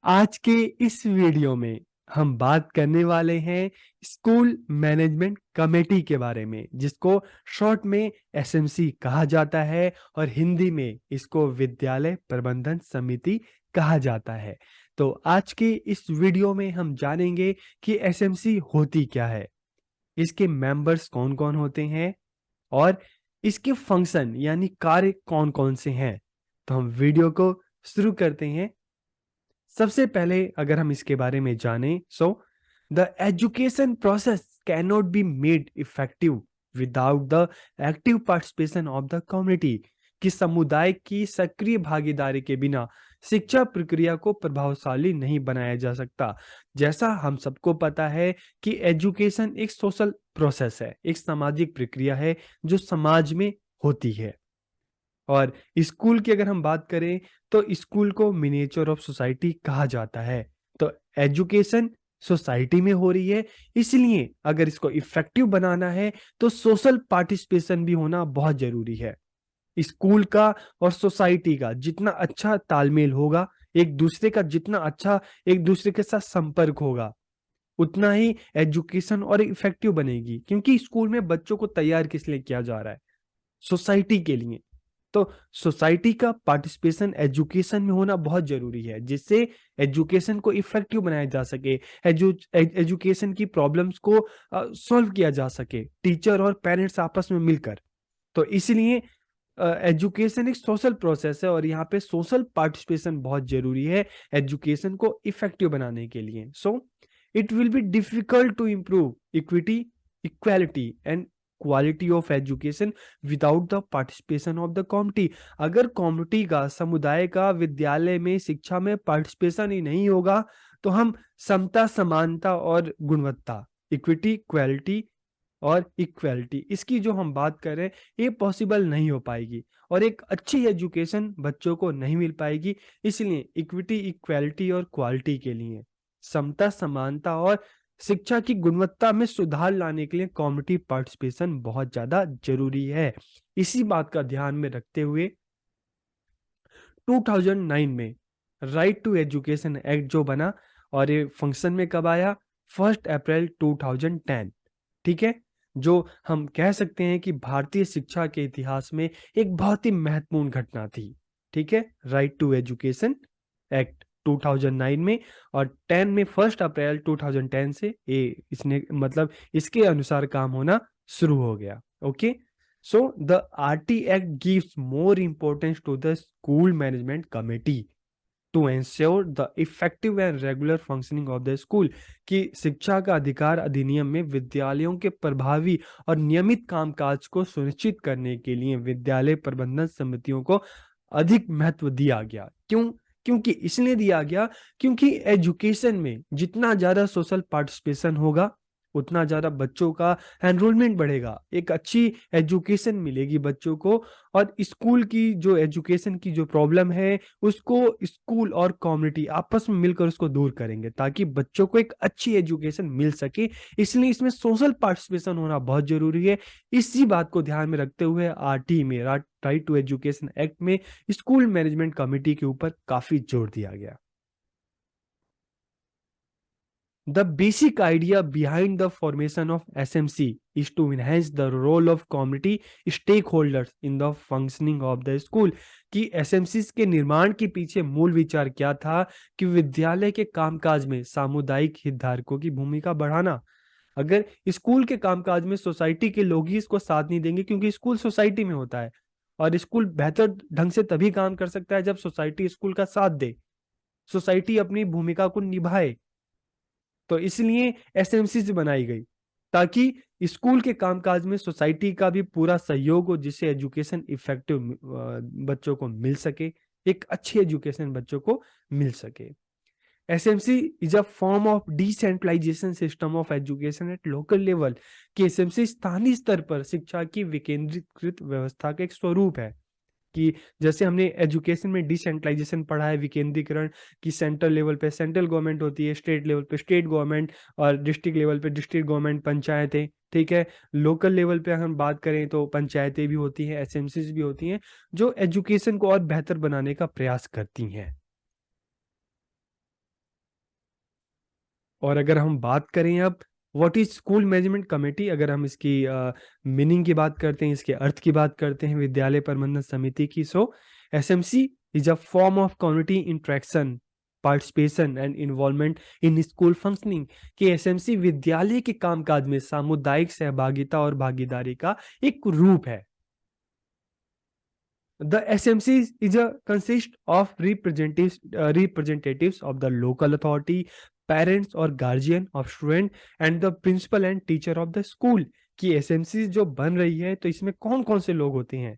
आज के इस वीडियो में हम बात करने वाले हैं स्कूल मैनेजमेंट कमेटी के बारे में, जिसको शॉर्ट में एसएमसी कहा जाता है और हिंदी में इसको विद्यालय प्रबंधन समिति कहा जाता है। तो आज के इस वीडियो में हम जानेंगे कि एसएमसी होती क्या है, इसके मेंबर्स कौन-कौन होते हैं और इसके फंक्शन यानी कार्य कौन-कौन से हैं। तो हम वीडियो को शुरू करते हैं। सबसे पहले अगर हम इसके बारे में जानें, the education process can not be made effective without the active participation of the community. कि समुदाय की सक्रिय भागीदारी के बिना शिक्षा प्रक्रिया को प्रभावशाली नहीं बनाया जा सकता। जैसा हम सबको पता है कि एजुकेशन एक सोशल प्रोसेस है, एक सामाजिक प्रक्रिया है जो समाज में होती है। और स्कूल की अगर हम बात करें तो स्कूल को मिनिएचर ऑफ सोसाइटी कहा जाता है। तो एजुकेशन सोसाइटी में हो रही है, इसलिए अगर इसको इफेक्टिव बनाना है तो सोशल पार्टिसिपेशन भी होना बहुत जरूरी है। स्कूल का और सोसाइटी का जितना अच्छा तालमेल होगा, एक दूसरे का जितना अच्छा एक दूसरे के साथ संपर्क होगा, उतना ही एजुकेशन और इफेक्टिव बनेगी। क्योंकि स्कूल में बच्चों को तैयार किस लिए किया जा रहा है? सोसाइटी के लिए। तो सोसाइटी का पार्टिसिपेशन एजुकेशन में होना बहुत जरूरी है, जिससे एजुकेशन को इफेक्टिव बनाया जा सके, एजुकेशन की प्रॉब्लम्स को सॉल्व किया जा सके, टीचर और पेरेंट्स आपस में मिलकर। तो इसलिए एजुकेशन एक सोशल प्रोसेस है और यहाँ पे सोशल पार्टिसिपेशन बहुत जरूरी है एजुकेशन को इफेक्टिव बनाने के लिए। So it will be difficult to improve equity, equality and quality of education without the participation of the community. अगर कम्युनिटी का, समुदाय का विद्यालय में शिक्षा में पार्टिसिपेशन ही नहीं होगा तो हम समता, समानता और गुणवत्ता, इक्विटी, क्वालिटी और इक्वालिटी, इसकी जो हम बात कर रहे हैं ये पॉसिबल नहीं हो पाएगी और एक अच्छी एजुकेशन बच्चों को नहीं मिल पाएगी। इसलिए इक्विटी, इक्वालिटी और क्वालिटी के लिए, समता, समानता और शिक्षा की गुणवत्ता में सुधार लाने के लिए कम्युनिटी पार्टिसिपेशन बहुत ज्यादा जरूरी है। इसी बात का ध्यान में रखते हुए 2009 में राइट टू एजुकेशन एक्ट जो बना, और ये फंक्शन में कब आया? 1 अप्रैल 2010। ठीक है, जो हम कह सकते हैं कि भारतीय शिक्षा के इतिहास में एक बहुत ही महत्वपूर्ण घटना थी। ठीक है, राइट टू एजुकेशन एक्ट 2009 में, और 10 में 1 अप्रैल 2010 से ये इसने मतलब इसके अनुसार काम होना शुरू हो गया। Okay, so the RT Act gives more importance to the school management committee to ensure the effective and regular functioning of the school। कि शिक्षा का अधिकार अधिनियम में विद्यालयों के प्रभावी और नियमित कामकाज को सुनिश्चित करने के लिए विद्यालय प्रबंधन समितियों को अधिक महत्व दिया गया। क्यों? क्योंकि इसलिए दिया गया क्योंकि एजुकेशन में जितना ज्यादा सोशल पार्टिसिपेशन होगा उतना ज्यादा बच्चों का एनरोलमेंट बढ़ेगा, एक अच्छी एजुकेशन मिलेगी बच्चों को। और स्कूल की जो एजुकेशन की जो प्रॉब्लम है उसको स्कूल और कम्युनिटी आपस में मिलकर उसको दूर करेंगे ताकि बच्चों को एक अच्छी एजुकेशन मिल सके। इसलिए इसमें सोशल पार्टिसिपेशन होना बहुत जरूरी है। इसी बात को ध्यान में रखते हुए आरटी में, राइट टू एजुकेशन एक्ट में, स्कूल मैनेजमेंट कमेटी के ऊपर काफी जोर दिया गया। The basic idea behind the formation of SMC is to enhance the role of community stakeholders in the functioning of the school। कि SMC के निर्माण के पीछे मूल विचार क्या था कि विद्यालय के कामकाज में सामुदायिक हितधारकों की भूमिका बढ़ाना। अगर स्कूल के कामकाज में सोसाइटी के लोग ही इसको साथ नहीं देंगे, क्योंकि स्कूल सोसाइटी में होता है और स्कूल बेहतर ढंग से तभी काम कर सकता है जब सोसाइटी स्कूल का साथ दे, सोसाइटी अपनी भूमिका को निभाए। तो इसलिए एसएमसी बनाई गई ताकि स्कूल के कामकाज में सोसाइटी का भी पूरा सहयोग हो, जिससे एजुकेशन इफेक्टिव बच्चों को मिल सके, एक अच्छी एजुकेशन बच्चों को मिल सके। SMC is a form of decentralization system of education at local level. कि एसएमसी स्थानीय स्तर पर शिक्षा की विकेंद्रीकृत व्यवस्था का एक स्वरूप है। कि जैसे हमने एजुकेशन में डिसेंट्रलाइजेशन पढ़ा है, विकेंद्रीकरण, की सेंट्रल लेवल पे सेंट्रल गवर्नमेंट होती है, स्टेट लेवल पे स्टेट गवर्नमेंट, और डिस्ट्रिक्ट लेवल पे डिस्ट्रिक्ट गवर्नमेंट, पंचायतें। ठीक है, लोकल लेवल पे हम बात करें तो पंचायतें भी होती हैं, एसएमसीज भी होती हैं, जो एजुकेशन को और बेहतर बनाने का प्रयास करती हैं। और अगर हम बात करें अब what is school management committee, अगर हम इसकी मीनिंग की बात करते हैं, इसके अर्थ की बात करते हैं विद्यालय प्रबंधन समिति की, so SMC is a form of community interaction, participation and involvement in school functioning. कि एसएमसी विद्यालय के कामकाज में सामुदायिक सहभागिता और भागीदारी का एक रूप है। The SMC is a consist of representatives of the local authority, parents or guardian of student and the principal and teacher of the school। कि एसएमसी जो बन रही है तो इसमें कौन कौन से लोग होते हैं?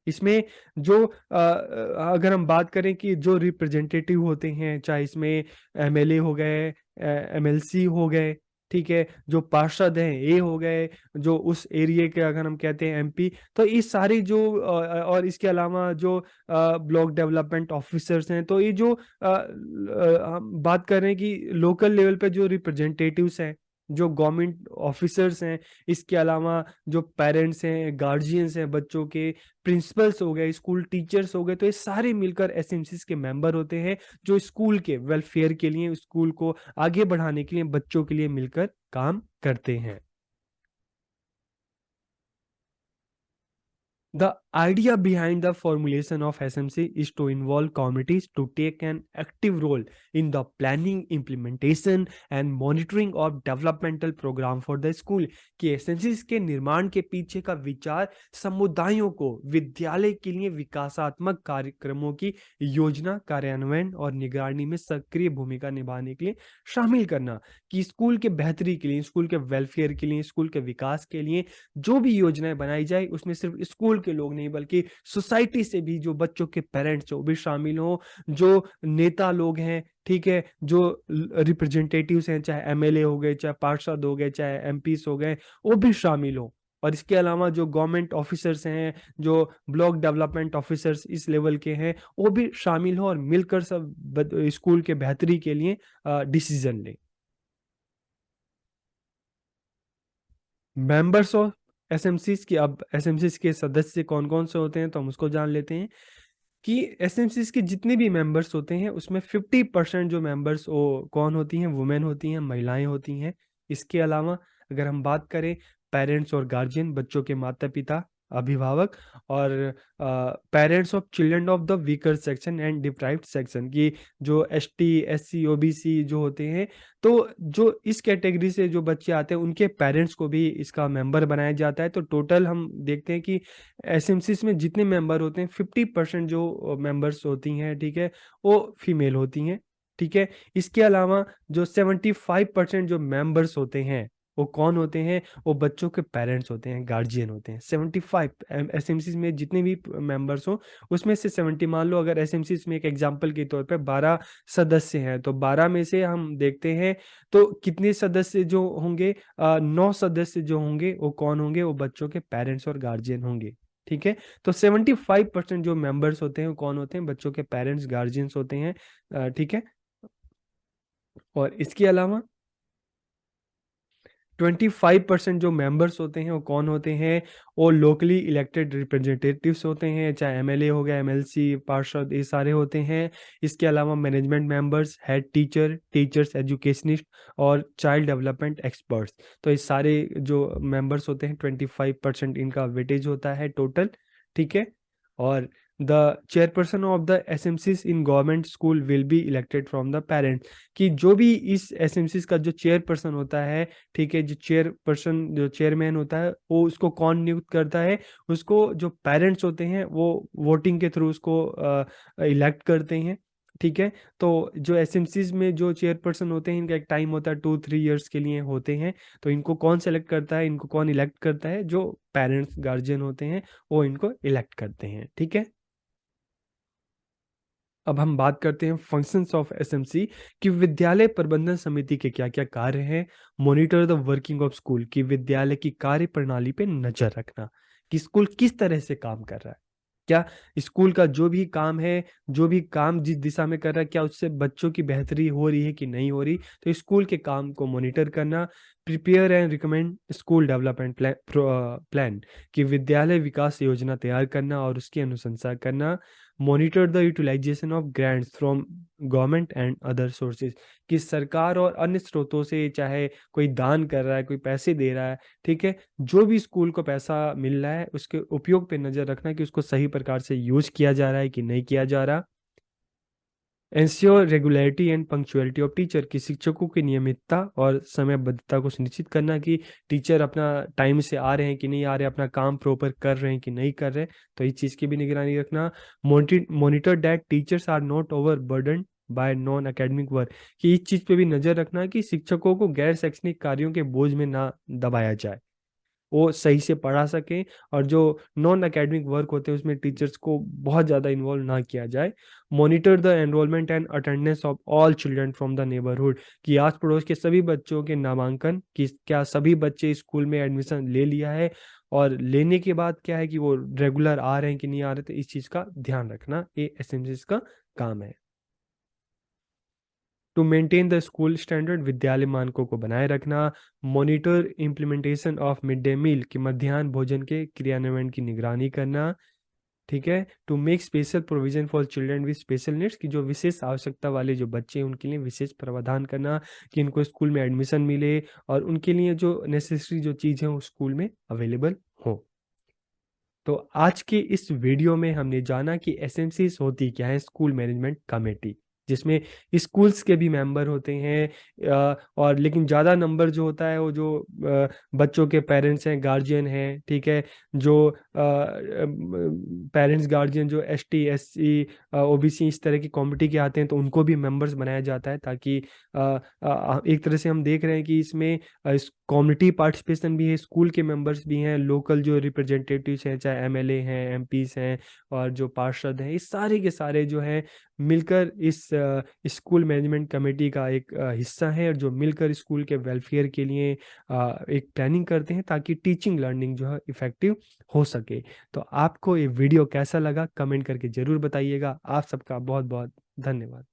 इसमें जो अगर हम बात करें कि जो रिप्रेजेंटेटिव होते हैं, चाहे इसमें एमएलए हो गए, एमएलसी हो गए, ठीक है, जो पार्षद हैं ये हो गए, जो उस एरिया के अगर हम कहते हैं एमपी, तो ये सारी जो और इसके अलावा जो ब्लॉक डेवलपमेंट ऑफिसर्स हैं, तो ये जो हम बात कर रहे हैं कि लोकल लेवल पे जो रिप्रेजेंटेटिव्स हैं, जो गवर्नमेंट ऑफिसर्स हैं, इसके अलावा जो पेरेंट्स हैं, गार्जियंस हैं बच्चों के, प्रिंसिपल्स हो गए, स्कूल टीचर्स हो गए, तो ये सारे मिलकर एसएमसीज के मेंबर होते हैं, जो स्कूल के वेलफेयर के लिए, स्कूल को आगे बढ़ाने के लिए, बच्चों के लिए मिलकर काम करते हैं। The idea behind the formulation of SMC is to involve communities to take an active role in the planning, implementation and monitoring of developmental program for the school। कि एसएमसी के निर्माण के पीछे का विचार समुदायों को विद्यालय के लिए विकासात्मक कार्यक्रमों की योजना, कार्यान्वयन और निगरानी में सक्रिय भूमिका निभाने के लिए शामिल करना। कि स्कूल के बेहतरी के लिए, स्कूल के वेलफेयर के लिए, स्कूल के विकास के लिए जो भी योजनाएं बनाई जाए, उसमें सिर्फ स्कूल के लोग नहीं बल्कि सोसाइटी से भी जो बच्चों के पेरेंट्स हो भी शामिल हो, जो नेता लोग हैं, ठीक है, जो रिप्रेजेंटेटिव्स हैं, चाहे एमएलए हो गए, चाहे पार्षद हो गए, चाहे एमपीस हो गए, वो भी शामिल हो। और इसके अलावा जो गवर्नमेंट ऑफिसर्स हैं, जो ब्लॉक डेवलपमेंट ऑफिसर्स इस लेवल के हैं, वो भी शामिल हो और मिलकर सब स्कूल के बेहतरी के लिए डिसीजन लें। मेंबर्स ऑफ एसएमसीज की, अब एसएमसीज के सदस्य कौन कौन से होते हैं तो हम उसको जान लेते हैं। कि एसएमसीज के जितने भी मेंबर्स होते हैं उसमें 50% जो मेंबर्स वो कौन होती हैं, वुमेन होती हैं, महिलाएं होती हैं। इसके अलावा अगर हम बात करें पेरेंट्स और गार्जियन, बच्चों के माता पिता, अभिभावक, और parents of children of the weaker section and deprived section, की जो एसटी, एससी, ओबीसी जो होते हैं, तो जो इस कैटेगरी से जो बच्चे आते हैं उनके पेरेंट्स को भी इसका मेंबर बनाया जाता है। तो टोटल हम देखते हैं कि एसएमसीज में जितने मेंबर होते हैं 50% जो मेंबर्स होती हैं, ठीक है, वो फीमेल होती हैं, ठीक है। इसके अलावा जो 75% जो मेंबर्स होते हैं वो कौन होते हैं? वो बच्चों के पेरेंट्स होते हैं, गार्जियन होते हैं। 75 एसएमसीज में जितने भी मेंबर्स हो उसमें से 70, मान लो अगर एसएमसीज में एक एग्जांपल के तौर पे 12 सदस्य हैं, तो 12 में से हम देखते हैं तो कितने सदस्य जो होंगे, 9 सदस्य जो होंगे वो कौन होंगे? वो बच्चों के पेरेंट्स और गार्जियन होंगे, ठीक है। तो 75% जो मेंबर्स होते हैं वो कौन होते हैं? बच्चों के पेरेंट्स, गार्जियंस होते हैं, ठीक है। और इसके अलावा 25% जो मेंबर्स होते हैं वो कौन होते हैं? वो लोकली इलेक्टेड रिप्रेजेंटेटिव्स होते हैं, चाहे एमएलए हो गया, एमएलसी, पार्षद, ये सारे होते हैं। इसके अलावा management members, head teacher, teachers, educationist और चाइल्ड डेवलपमेंट एक्सपर्ट्स। तो ये सारे जो मेंबर्स होते हैं 25% इनका वेटेज होता है टोटल, ठीक है। और the chairperson of the SMCs in government school will be elected from the parents. कि जो भी इस एसएमसीज का जो चेयरपर्सन होता है, ठीक है, जो चेयरपर्सन, जो चेयरमैन होता है, वो उसको कौन नियुक्त करता है? उसको जो पेरेंट्स होते हैं वो वोटिंग के थ्रू उसको इलेक्ट करते हैं, ठीक है। तो जो एसएमसीज में जो चेयरपर्सन होते हैं इनका एक टाइम होता है, 2-3 ईयर्स के लिए होते हैं। तो इनको कौन सेलेक्ट करता है, इनको कौन इलेक्ट करता है? जो पेरेंट्स, गार्जियन होते हैं वो इनको इलेक्ट करते हैं, ठीक है। अब हम बात करते हैं फंक्शंस ऑफ एसएमसी, कि विद्यालय प्रबंधन समिति के क्या क्या कार्य हैं। Monitor the working of school, कि विद्यालय की कार्य प्रणाली पे नजर रखना कि स्कूल किस तरह से काम कर रहा है, क्या स्कूल का जो भी काम है, जो भी काम जिस दिशा में कर रहा है, क्या उससे बच्चों की बेहतरी हो रही है कि नहीं हो रही। तो स्कूल के काम को मॉनिटर करना। Prepare and recommend school development plan, कि विद्यालय विकास योजना तैयार करना और उसकी अनुशंसा करना। Monitor the utilization of grants from government and other sources, कि सरकार और अन्य स्रोतों से, चाहे कोई दान कर रहा है, कोई पैसे दे रहा है, ठीक है, जो भी स्कूल को पैसा मिल रहा है उसके उपयोग पे नज़र रखना कि उसको सही प्रकार से यूज किया जा रहा है कि नहीं किया जा रहा। Ensure regularity and punctuality of teacher, कि शिक्षकों की नियमितता और समयबद्धता को सुनिश्चित करना कि टीचर अपना टाइम से आ रहे हैं कि नहीं आ रहे, अपना काम प्रॉपर कर रहे हैं कि नहीं कर रहे, तो इस चीज़ की भी निगरानी रखना। Monitor that teachers are not over burden by non academic work, कि इस चीज़ पे भी नज़र रखना कि शिक्षकों को गैर शैक्षणिक कार्यों के बोझ में ना दबाया जाए, वो सही से पढ़ा सकें, और जो नॉन एकेडमिक वर्क होते हैं उसमें टीचर्स को बहुत ज़्यादा इन्वॉल्व ना किया जाए। Monitor the enrolment and attendance of all children from the neighbourhood, कि आस पड़ोस के सभी बच्चों के नामांकन, कि क्या सभी बच्चे स्कूल में एडमिशन ले लिया है, और लेने के बाद क्या है कि वो रेगुलर आ रहे हैं कि नहीं आ रहे, तो इस चीज़ का ध्यान रखना ये एसएमसी का काम है। To maintain the school standard, विद्यालय मानकों को बनाए रखना। Monitor implementation of mid day meal, कि मध्याह्न भोजन के क्रियान्वयन की निगरानी करना, ठीक है। To make special provision for children with special needs, की जो विशेष आवश्यकता वाले जो बच्चे हैं उनके लिए विशेष प्रावधान करना कि इनको स्कूल में एडमिशन मिले और उनके लिए जो नेसेसरी जो चीज़ है वो स्कूल में अवेलेबल हो। तो आज के इस वीडियो में हमने जाना कि एसएमसीज होती क्या है, स्कूल मैनेजमेंट कमेटी, जिसमें स्कूल्स के भी मेंबर होते हैं, और लेकिन ज़्यादा नंबर जो होता है वो जो बच्चों के पेरेंट्स हैं, गार्जियन हैं, ठीक है, जो पेरेंट्स गार्जियन जो एसटी एससी ओबीसी इस तरह की कम्युनिटी के आते हैं तो उनको भी मेंबर्स बनाया जाता है, ताकि एक तरह से हम देख रहे हैं कि इसमें इस कम्युनिटी पार्टिसिपेशन भी है, स्कूल के मेंबर्स भी हैं, लोकल जो रिप्रेजेंटेटिव्स हैं, चाहे एमएलए हैं, एमपीस हैं, और जो पार्षद हैं, इस सारे के सारे जो हैं मिलकर इस स्कूल मैनेजमेंट कमेटी का एक हिस्सा है, और जो मिलकर स्कूल के वेलफेयर के लिए एक प्लानिंग करते हैं ताकि टीचिंग लर्निंग जो है इफेक्टिव हो सके। तो आपको ये वीडियो कैसा लगा कमेंट करके ज़रूर बताइएगा। आप सबका बहुत बहुत धन्यवाद।